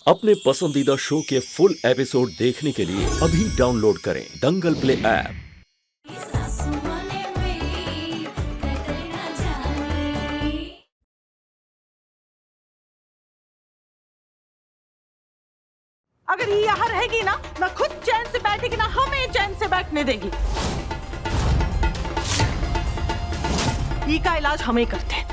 अपने पसंदीदा शो के फुल एपिसोड देखने के लिए अभी डाउनलोड करें दंगल प्ले ऐप। अगर ये यहाँ रहेगी ना, मैं खुद चैन से बैठेगी ना, हमें चैन से बैठने देगी। ई का इलाज हम ही करते हैं।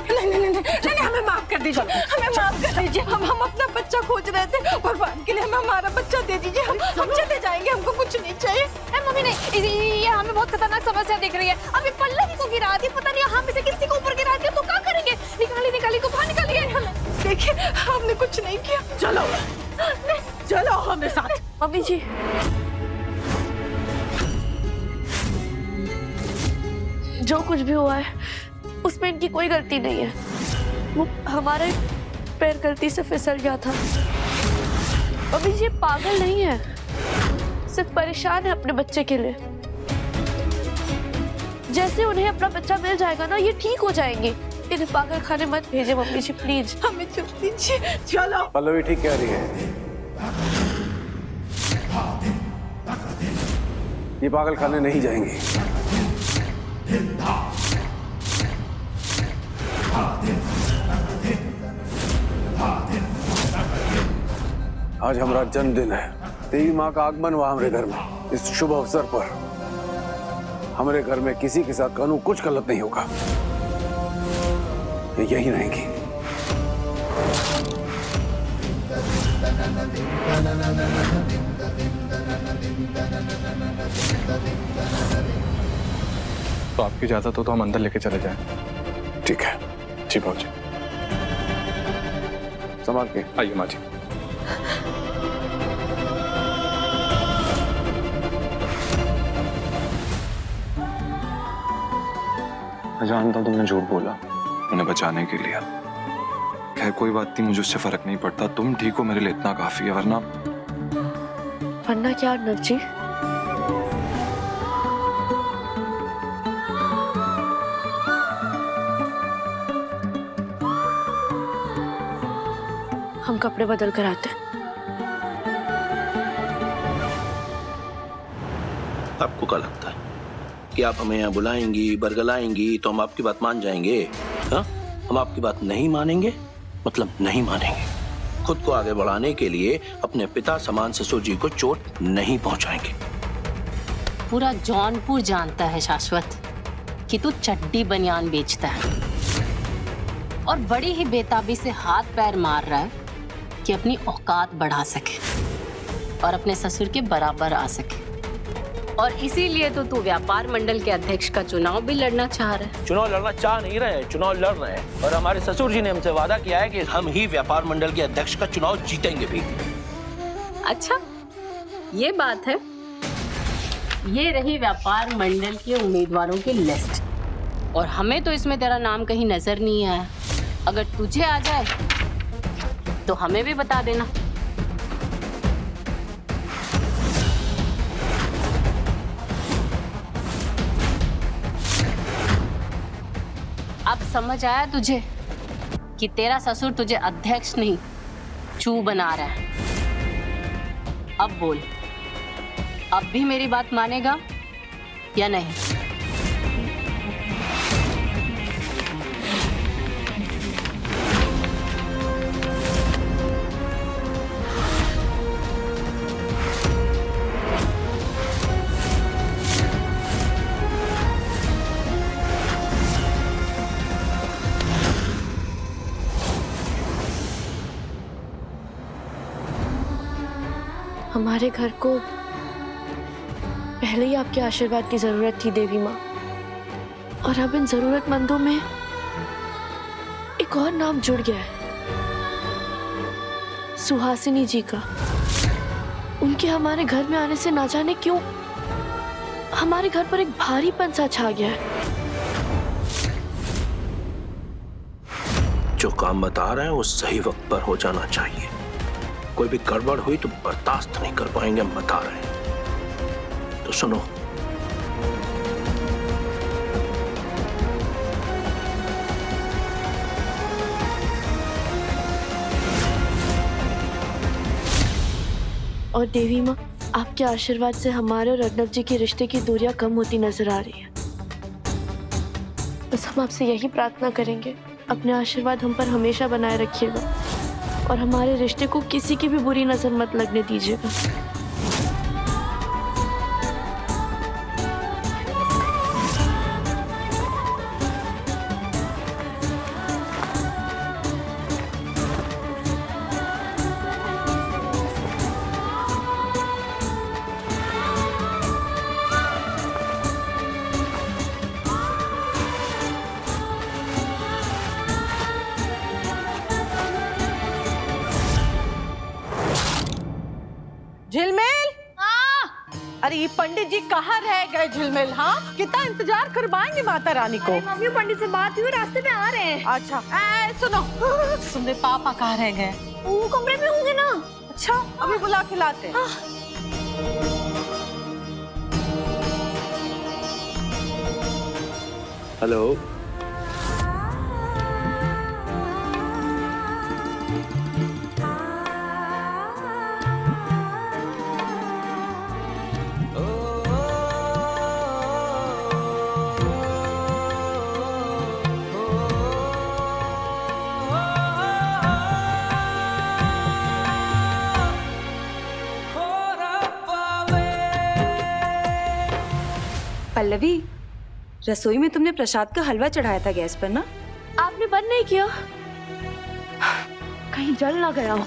नहीं, हमें माफ कर दीजिए, हमें माफ कर दीजिए। हम अपना बच्चा खोज रहे थे, भगवान के लिए हमें हमारा बच्चा दे दीजिए। हम चले जाएंगे, हमको कुछ नहीं चाहिए। मम्मी नहीं, ये हमें बहुत खतरनाक समस्या दिख रही है। अभी पल्लवी को गिरा दी, पता नहीं हम से किसी को ऊपर गिरा दिया तो क्या करेंगे? निकाली को बाहर निकालिए। देखिए, हमने कुछ नहीं किया। चलो हमें साथ। मम्मी जी, जो कुछ भी हुआ है उसमें इनकी कोई गलती नहीं है। वो हमारे पैर गलती से फिसल गया था। मम्मी जी पागल नहीं है, सिर्फ परेशान है अपने बच्चे के लिए। जैसे उन्हें अपना बच्चा मिल जाएगा ना, ये ठीक हो जाएंगे। इन्हें पागल खाने मत भेजे मम्मी जी, प्लीज। हमें चुप दीजिए। चलो। पल्लवी ठीक कह रही है, ये पागल खाने नहीं जाएंगी। आज हमारा जन्मदिन है, देवी माँ का आगमन हुआ हमारे घर में। इस शुभ अवसर पर हमारे घर में किसी के साथ कानून कुछ गलत नहीं होगा। ये यही रहेंगी। तो आपकी इजाजत हो तो हम अंदर लेके चले जाएं। ठीक है। जी बाबूजी। संभाल के आइए माँ जी। मैं जानता हूँ तुमने झूठ बोला उन्हें बचाने के लिए। खैर कोई बात नहीं, मुझे उससे फर्क नहीं पड़ता। तुम ठीक हो मेरे लिए इतना काफी है, वरना क्या अर्नब जी? हम कपड़े बदल कर आते हैं। आपको क्या लगता है कि आप हमें यहाँ बुलाएंगी, बरगलाएंगी तो हम आपकी बात मान जाएंगे? हाँ, हम आपकी बात नहीं मानेंगे, मतलब नहीं मानेंगे। खुद को आगे बढ़ाने के लिए अपने पिता समान ससुर जी को चोट नहीं पहुंचाएंगे। पूरा जौनपुर जानता है शाश्वत कि तू चड्डी बनियान बेचता है और बड़ी ही बेताबी से हाथ पैर मार रहा है कि अपनी औकात बढ़ा सके और अपने ससुर के बराबर आ सके। और इसीलिए तो तू व्यापार मंडल के अध्यक्ष का चुनाव भी लड़ना चाह रहा है। चुनाव लड़ना चाह नहीं रहे, चुनाव लड़ रहे हैं। और हमारे ससुर जी ने हमसे वादा किया है कि हम ही व्यापार मंडल के अध्यक्ष का चुनाव जीतेंगे भी। अच्छा, ये बात है। ये रही व्यापार मंडल के उम्मीदवारों की लिस्ट और हमें तो इसमें तेरा नाम कहीं नजर नहीं आया। अगर तुझे आ जाए तो हमें भी बता देना। अब समझ आया तुझे कि तेरा ससुर तुझे अध्यक्ष नहीं चू बना रहा है। अब बोल, अब भी मेरी बात मानेगा या नहीं? हमारे घर को पहले ही आपके आशीर्वाद की जरूरत थी देवी माँ, और अब इन जरूरतमंदों में एक और नाम जुड़ गया है, सुहासिनी जी का। उनके हमारे घर में आने से ना जाने क्यों हमारे घर पर एक भारीपन सा छा गया है। जो काम बता रहे हैं वो सही वक्त पर हो जाना चाहिए। कोई भी गड़बड़ हुई तो बर्दाश्त नहीं कर पाएंगे, हम बता रहे हैं। तो सुनो, और देवी माँ, आपके आशीर्वाद से हमारे और अर्नब जी के रिश्ते की दूरियां कम होती नजर आ रही है। बस हम आपसे यही प्रार्थना करेंगे, अपने आशीर्वाद हम पर हमेशा बनाए रखिएगा और हमारे रिश्ते को किसी की भी बुरी नजर मत लगने दीजिएगा। झिलमिल, अरे ये पंडित जी कहाँ रह गए झिलमिल? हाँ, कितना इंतजार करवाएंगे माता रानी को? मम्मी, पंडित से बात हुई, रास्ते में आ रहे हैं। अच्छा, सुनो, सुनने पापा कहाँ रह गए? वो कमरे में होंगे ना। अच्छा, अभी बुला के लाते हैं। हेलो, पल्लवी, रसोई में तुमने प्रसाद का हलवा चढ़ाया था गैस पर ना? आपने बंद नहीं किया? कहीं जल ना गया हो।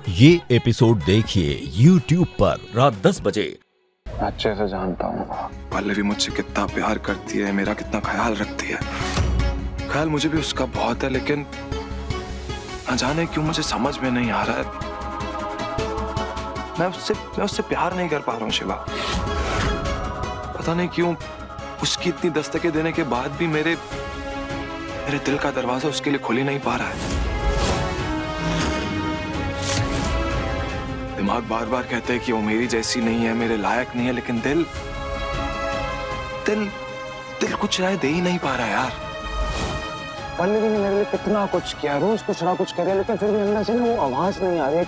ये एपिसोड देखिए YouTube पर रात 10 बजे। अच्छे से जानता हूँ पल्लवी मुझसे कितना प्यार करती है, मेरा कितना ख्याल रखती है। ख्याल मुझे भी उसका बहुत है, लेकिन न जाने क्यों मुझे समझ में नहीं आ रहा है। मैं उससे प्यार नहीं कर पा रहा हूँ शिवा। पता नहीं क्यों उसकी इतनी दस्तकें देने के बाद भी मेरे दिल का दरवाजा उसके लिए खुल ही नहीं पा रहा है। दिमाग बार बार कहते हैं कि वो मेरी जैसी नहीं है, मेरे लायक नहीं है, लेकिन दिल कुछ राय दे ही नहीं पा रहा यार। पल्लवी ने मेरे लिए कितना कुछ किया, रोज कुछ ना कुछ करे, लेकिन फिर भी अंदर से ना वो आवाज नहीं आ रही है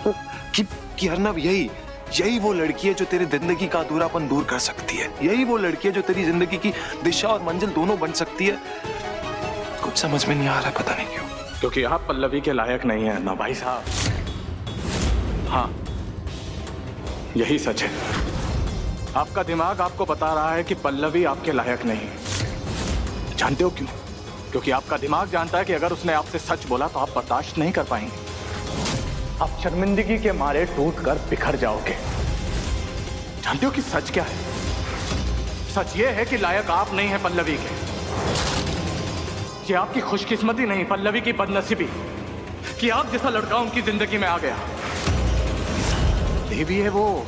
कि अर्नब यही वो लड़की है जो तेरी जिंदगी का अधूरापन दूर कर सकती है। यही वो लड़की है जो तेरी जिंदगी की दिशा और मंजिल दोनों बन सकती है। कुछ समझ में नहीं आ रहा, पता नहीं क्यों। क्योंकि आप पल्लवी के लायक नहीं है ना भाई साहब। हाँ, यही सच है। आपका दिमाग आपको बता रहा है कि पल्लवी आपके लायक नहीं है। जानते हो क्यों? क्योंकि आपका दिमाग जानता है कि अगर उसने आपसे सच बोला तो आप बर्दाश्त नहीं कर पाएंगे। आप शर्मिंदगी के मारे टूट कर बिखर जाओगे। जानते हो कि सच क्या है? सच ये है कि लायक आप नहीं है पल्लवी के। ये आपकी खुशकिस्मती नहीं, पल्लवी की बदनसीबी कि आप जैसा लड़का उनकी जिंदगी में आ गया। देवी है वो,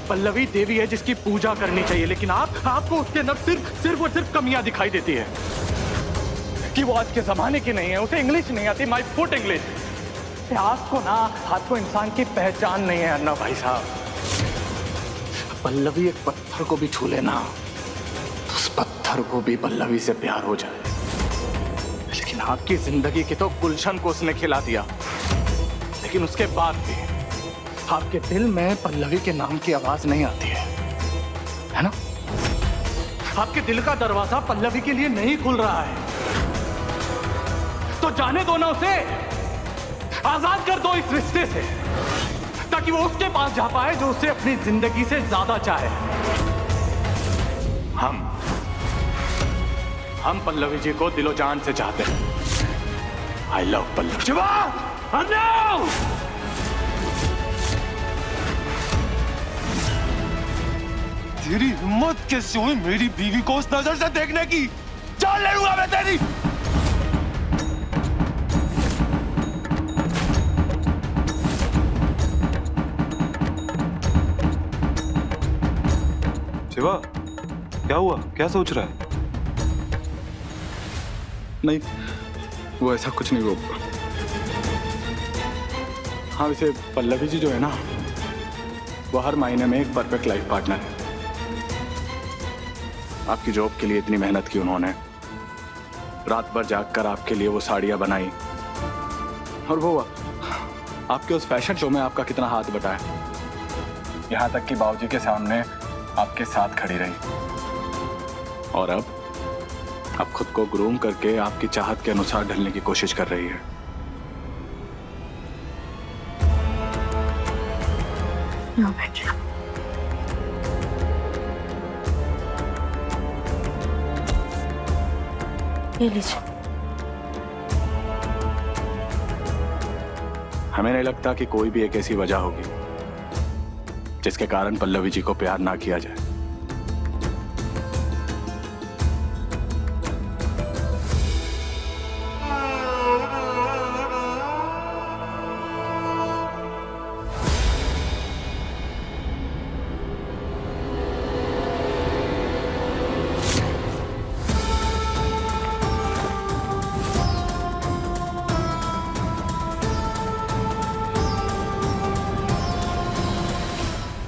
पल्लवी देवी है जिसकी पूजा करनी चाहिए, लेकिन आपको उसके अंदर सिर्फ और सिर्फ कमियां दिखाई देती है कि वो आज के जमाने की नहीं है, उसे इंग्लिश नहीं आती, माय फुट इंग्लिश। आपको इंसान की पहचान नहीं है अन्ना भाई साहब। पल्लवी एक पत्थर को भी छू लेना, उस पत्थर को भी पल्लवी से प्यार हो जाए। लेकिन आपकी जिंदगी की तो गुलशन को उसने खिला दिया, लेकिन उसके बाद भी आपके दिल में पल्लवी के नाम की आवाज नहीं आती है ना? आपके दिल का दरवाजा पल्लवी के लिए नहीं खुल रहा है, तो जाने दो ना उसे, आजाद कर दो इस रिश्ते से, ताकि वो उसके पास जा पाए जो उसे अपनी जिंदगी से ज्यादा चाहे। हम पल्लवी जी को दिलो जान से चाहते हैं। I love Pallavi. शिवा, तेरी हिम्मत कैसे हुई मेरी बीवी को उस नजर से देखने की? जान ले लूंगा मैं तेरी। शिवा, क्या हुआ? क्या सोच रहा है? नहीं, वो ऐसा कुछ नहीं होगा। हाँ, वैसे पल्लवी जी जो है ना, वो हर महीने में एक परफेक्ट लाइफ पार्टनर है। आपकी जॉब के लिए इतनी मेहनत की उन्होंने, रात भर जागकर आपके लिए वो साड़ियां बनाई, और वो आपके उस फैशन शो में आपका कितना हाथ बटाया, यहाँ तक कि बाबूजी के सामने आपके साथ खड़ी रही। और अब खुद को ग्रूम करके आपकी चाहत के अनुसार ढलने की कोशिश कर रही है। ये लीजिए। हमें नहीं लगता कि कोई भी एक ऐसी वजह होगी जिसके कारण पल्लवी जी को प्यार ना किया जाए।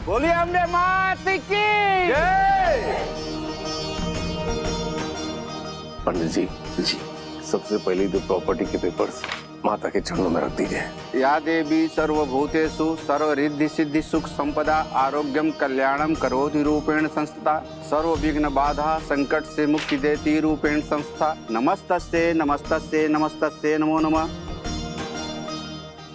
बोलिए हमने मात की जय। पंडित जी, सबसे पहले तो प्रॉपर्टी के पेपर्स माता के चरणों में रख दीजिए। या देवी सर्वभूतेषु सर्वरिद्धि सिद्धि सुख संपदा आरोग्यम कल्याणम करोति रूपेण संस्थिता सर्व विघ्न बाधा संकट से मुक्ति देती रूपेण संस्था नमस्तस्ये नमस्तस्ये नमस्तस्ये नमो नमः।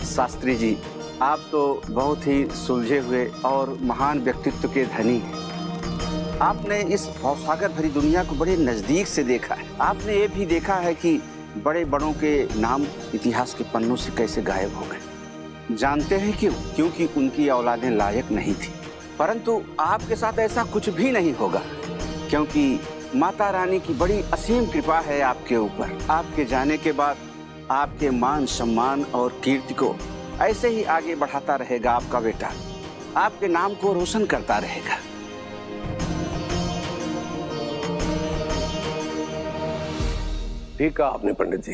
शास्त्री जी, आप तो बहुत ही सुलझे हुए और महान व्यक्तित्व के धनी हैं। आपने इस भवसागर भरी दुनिया को बड़े नजदीक से देखा है। आपने ये भी देखा है कि बड़े बड़ों के नाम इतिहास के पन्नों से कैसे गायब हो गए। जानते हैं क्यों? क्योंकि उनकी औलादें लायक नहीं थी। परंतु आपके साथ ऐसा कुछ भी नहीं होगा, क्योंकि माता रानी की बड़ी असीम कृपा है आपके ऊपर। आपके जाने के बाद आपके मान सम्मान और कीर्ति को ऐसे ही आगे बढ़ाता रहेगा आपका बेटा, आपके नाम को रोशन करता रहेगा। ठीक कहा आपने पंडित जी।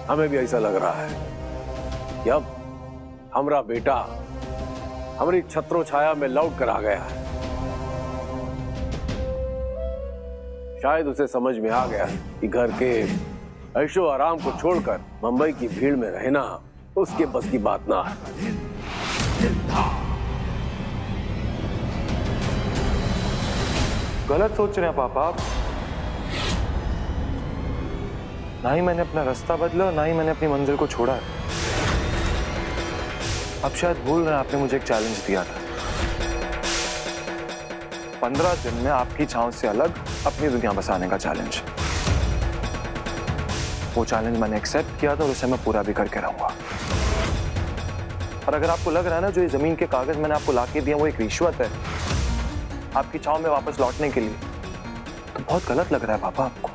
हमें भी ऐसा लग रहा है कि अब हमारा बेटा हमारी छत्रों छाया में लौट कर आ गया है। शायद उसे समझ में आ गया कि घर के ऐशो आराम को छोड़कर मुंबई की भीड़ में रहना उसके बस की बात ना है। गलत सोच रहे हैं पापा आप। ना ही मैंने अपना रास्ता बदला, ना ही मैंने अपनी मंजिल को छोड़ा है। अब शायद भूल रहे हैं, आपने मुझे एक चैलेंज दिया था। 15 दिन में आपकी छांव से अलग अपनी दुनिया बसाने का चैलेंज। वो चैलेंज मैंने एक्सेप्ट किया था और उसे मैं पूरा भी करके रहूंगा। और अगर आपको लग रहा है ना जो ये जमीन के कागज मैंने आपको लाके दिए वो एक रिश्वत है आपकी छांव में वापस लौटने के लिए, तो बहुत गलत लग रहा है पापा आपको।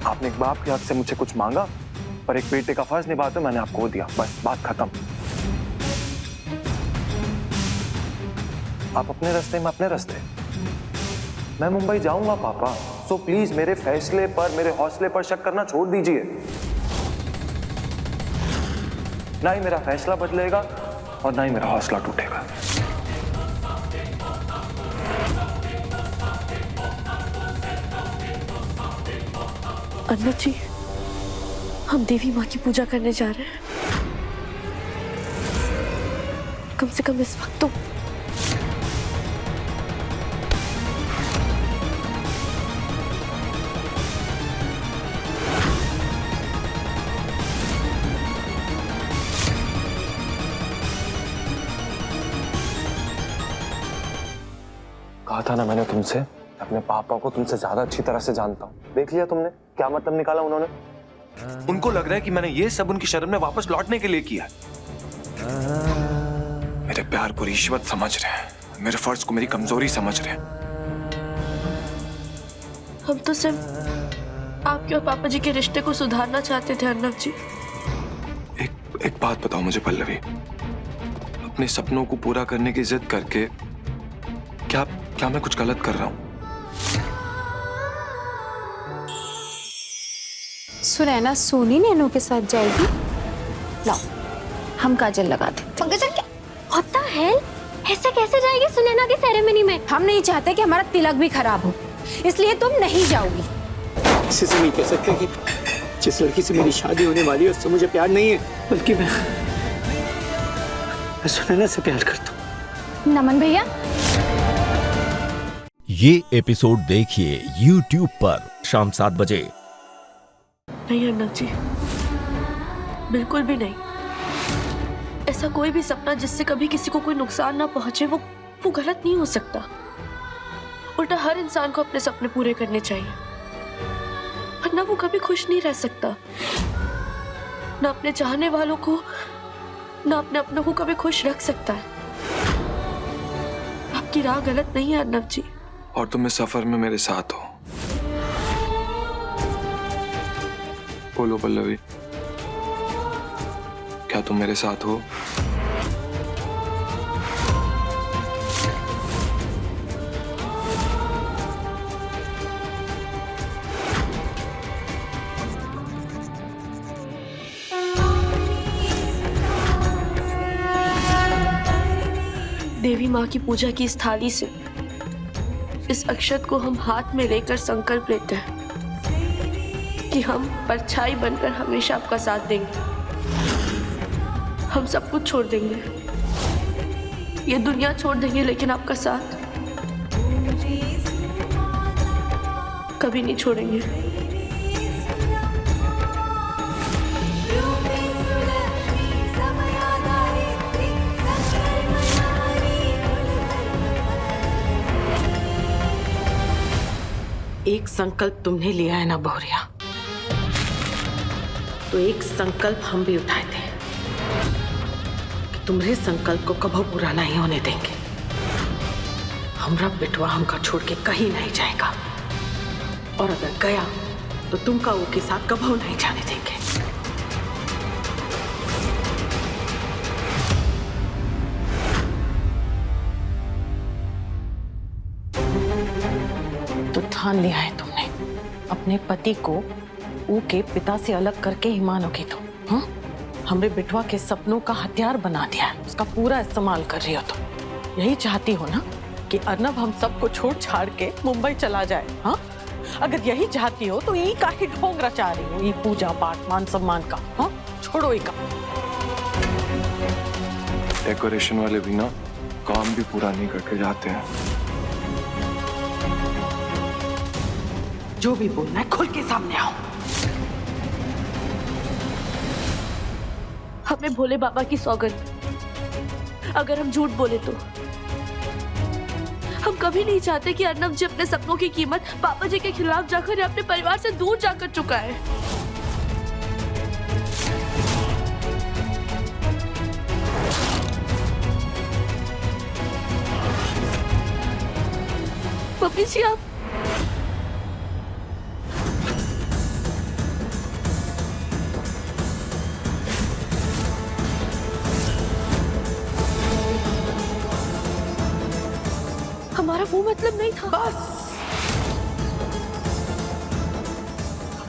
आपने एक बाप के हक से मुझसे कुछ मांगा और एक बेटे का फर्ज निभाते मैंने आपको दिया, बस बात खत्म। आप अपने रास्ते में अपने रास्ते, मैं मुंबई जाऊंगा पापा। सो प्लीज मेरे फैसले पर, मेरे हौसले पर शक करना छोड़ दीजिए। ना ही मेरा फैसला बदलेगा और ना ही मेरा हौसला टूटेगा। अनंत जी, हम देवी माँ की पूजा करने जा रहे हैं। कम से कम इस वक्त तो कहा था ना मैंने तुमसे, अपने पापा को तुमसे ज्यादा अच्छी तरह से जानता हूँ। देख लिया तुमने क्या मतलब निकाला उन्होंने। उनको लग रहा है कि मैंने ये सब उनकी शरण में वापस लौटने के लिए किया है। मेरे प्यार को रिश्वत समझ रहे हैं, मेरे फर्ज को मेरी कमजोरी समझ रहे हैं। हम तो सिर्फ आपके और पापा जी के रिश्ते को सुधारना चाहते थे अर्नब जी। एक बात बताओ मुझे पल्लवी, अपने सपनों को पूरा करने की जिद करके क्या मैं कुछ गलत कर रहा हूँ? सुनैना सोनी नैनो के साथ जाएगी। लाओ हम काजल लगाते। पंकजल क्या होता है? ऐसे कैसे जाएगी सुनैना की सेरेमनी में? हम नहीं चाहते कि हमारा तिलक भी खराब हो, इसलिए तुम नहीं जाओगी। किसी से नहीं कह सकते कि जिस लड़की से मेरी शादी होने वाली है उससे मुझे प्यार नहीं है, बल्कि मैं सुनैना से प्यार करता हूँ। नमन भैया, ये एपिसोड देखिए YouTube पर शाम 7 बजे। नहीं अर्नब जी, बिल्कुल भी नहीं। ऐसा कोई भी सपना जिससे कभी किसी को कोई नुकसान ना पहुंचे वो गलत नहीं हो सकता। उल्टा हर इंसान को अपने सपने पूरे करने चाहिए, वरना वो कभी खुश नहीं रह सकता। ना अपने चाहने वालों को ना अपने अपनों को कभी खुश रख सकता है। आपकी राह गलत नहीं है अर्नब जी। और तुम इस सफर में मेरे साथ हो। बोलो पल्लवी, क्या तुम मेरे साथ हो? देवी माँ की पूजा की इस थाली से इस अक्षत को हम हाथ में लेकर संकल्प लेते हैं कि हम परछाई बनकर हमेशा आपका साथ देंगे। हम सब कुछ छोड़ देंगे, ये दुनिया छोड़ देंगे, लेकिन आपका साथ कभी नहीं छोड़ेंगे। एक संकल्प तुमने लिया है ना बहुरिया, तो एक संकल्प हम भी उठाए थे कि तुम्हारे संकल्प को कभी पूरा नहीं होने देंगे। हमरा बिटवा हमका छोड़ के कहीं नहीं जाएगा, और अगर गया तो तुमका वो के साथ कभी नहीं जाने देंगे। तो ठान लिया है तुमने, अपने पति को ऊ के पिता से अलग करके ही मानोगे तुम? हाँ, हमरे बिटवा के सपनों का हथियार बना दिया है, उसका पूरा इस्तेमाल कर रही हो तुम। यही चाहती हो ना कि अर्नब हम सबको छोड़ छाड़ के मुंबई चला जाए? हाँ, अगर यही चाहती हो तो यही का ही ढोंग रचा रही हो, ये पूजा पाठ मान सम्मान का। हाँ, छोड़ो ये का। डेकोरेशन वाले भी ना काम भी पूरा नहीं करके जाते हैं। जो भी बोलना है खुल के सामने आओ। हमें भोले बाबा की सौगंध, अगर हम झूठ बोले तो हम कभी नहीं चाहते कि अर्नब जी अपने सपनों की कीमत पापा जी के खिलाफ जाकर या अपने परिवार से दूर जाकर चुकाए। मम्मी जी आप हमारा वो मतलब नहीं था। बस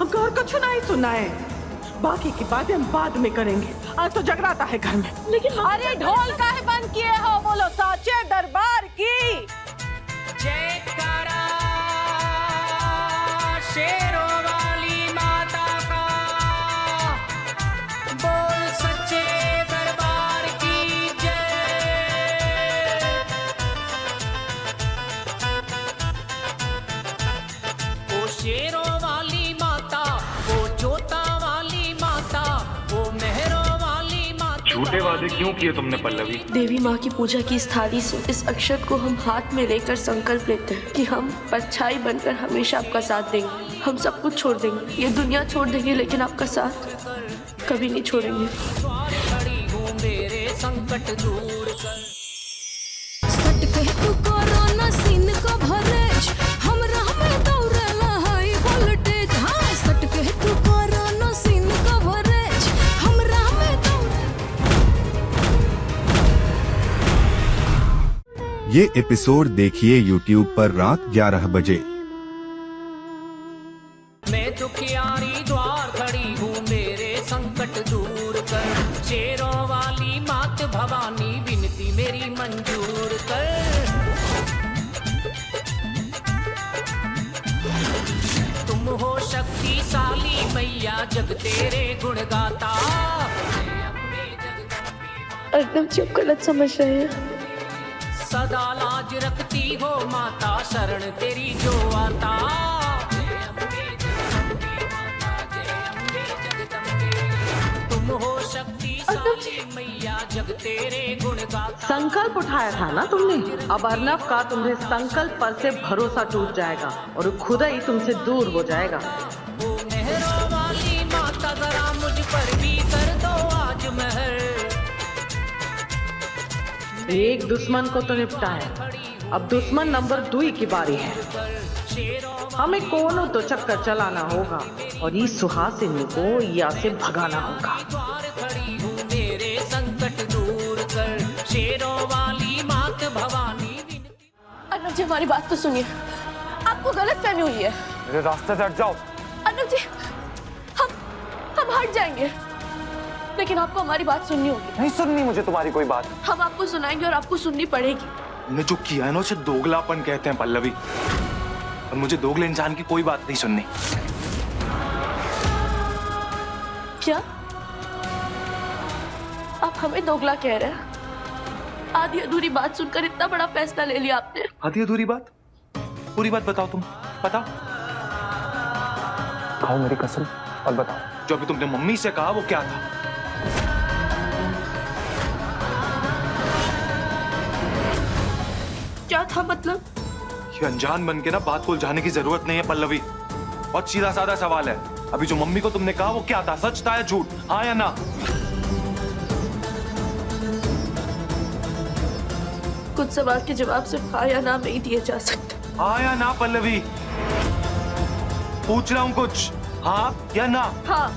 हमको और कुछ नहीं सुनना है, बाकी की बातें हम बाद में करेंगे। आज तो जगराता है घर में। लेकिन अरे ढोल काहे बंद किए हो? बोलो साचे दरबार की जयकारा शेरों वाली माता का, बोल सच्चे दरबार की जय। वो शेरों वाली माता, वो जोता वाली माता, वो मेहरों वाली माता। झूठ झूठे वादे क्यों किए तुमने पल्लवी? देवी माँ की पूजा की इस थाली से इस अक्षत को हम हाथ में लेकर संकल्प लेते हैं कि हम परछाई बनकर हमेशा आपका साथ देंगे। हम सब कुछ छोड़ देंगे, ये दुनिया छोड़ देंगे, लेकिन आपका साथ कभी नहीं छोड़ेंगे। खड़ी हूँ मेरे संकट दूर कर। सटके तू कोरोना सीन को भरेज हमरा में दौड़ला हाई वोल्टेज। हाँ सटके तू कोरोना सीन को भरेज हमरा में ये एपिसोड देखिए YouTube पर रात 11 बजे। मैं दुखियारी द्वार खड़ी हूँ मेरे संकट दूर कर। शेरों वाली मात भवानी विनती मेरी मंजूर कर। तुम हो शक्तिशाली मैया जग तेरे गुण गाता। अर्नब जी आप गलत समझ रहे हैं। सदा लाज रखती हो माता शरण तेरी जो आता। तुम हो शक्तिशाली मैया जग तेरे गुण गाता। संकल्प उठाया था ना तुमने, अब अर्नब का तुम्हें संकल्प पर से भरोसा टूट जाएगा और खुदा ही तुमसे दूर हो जाएगा। ओ मेहरों वाली माता जरा मुझ पर भी कर दो आज मेहर। एक दुश्मन को तो निपटाया, अब दुश्मन नंबर 2 की बारी है। हमें कोनो तो चक्कर चलाना होगा और इस सुहासिनी को यहाँ से भगाना होगा। खड़ी हूँ मेरे संकट दूर कर। शेरों वाली मात भवानी। अर्नब जी हमारी बात तो सुनिए, आपको गलत फहमी हुई है। मेरे रास्ते से हट जाओ। अर्नब जी हम हट जाएंगे, लेकिन आपको हमारी बात सुननी होगी। नहीं सुननी मुझे तुम्हारी कोई बात। हम आपको सुनाएंगे और आपको सुननी पड़ेगी। तुमने जो किया है ना उसे दोगलापन कहते हैं पल्लवी, और मुझे दोगले इंसान की कोई बात नहीं सुननी। क्या आप हमें दोगला कह रहे हैं? आधी अधूरी बात सुनकर इतना बड़ा फैसला ले लिया आपने। आधी अधूरी बात? पूरी बात बताओ, तुम बताओ। खाओ मेरी कसम और बताओ, जो अभी तुमने मम्मी से कहा वो क्या था? क्या था मतलब? ये अनजान बन के ना बात को उलझाने की जरूरत नहीं है पल्लवी। बहुत सीधा साधा सवाल है, अभी जो मम्मी को तुमने कहा वो क्या था? सच था या झूठ? हाँ या ना? कुछ सवाल के जवाब सिर्फ हाँ या ना में ही दिए जा सकते। हाँ या ना पल्लवी? पूछ रहा हूँ कुछ, हाँ या ना? हाँ।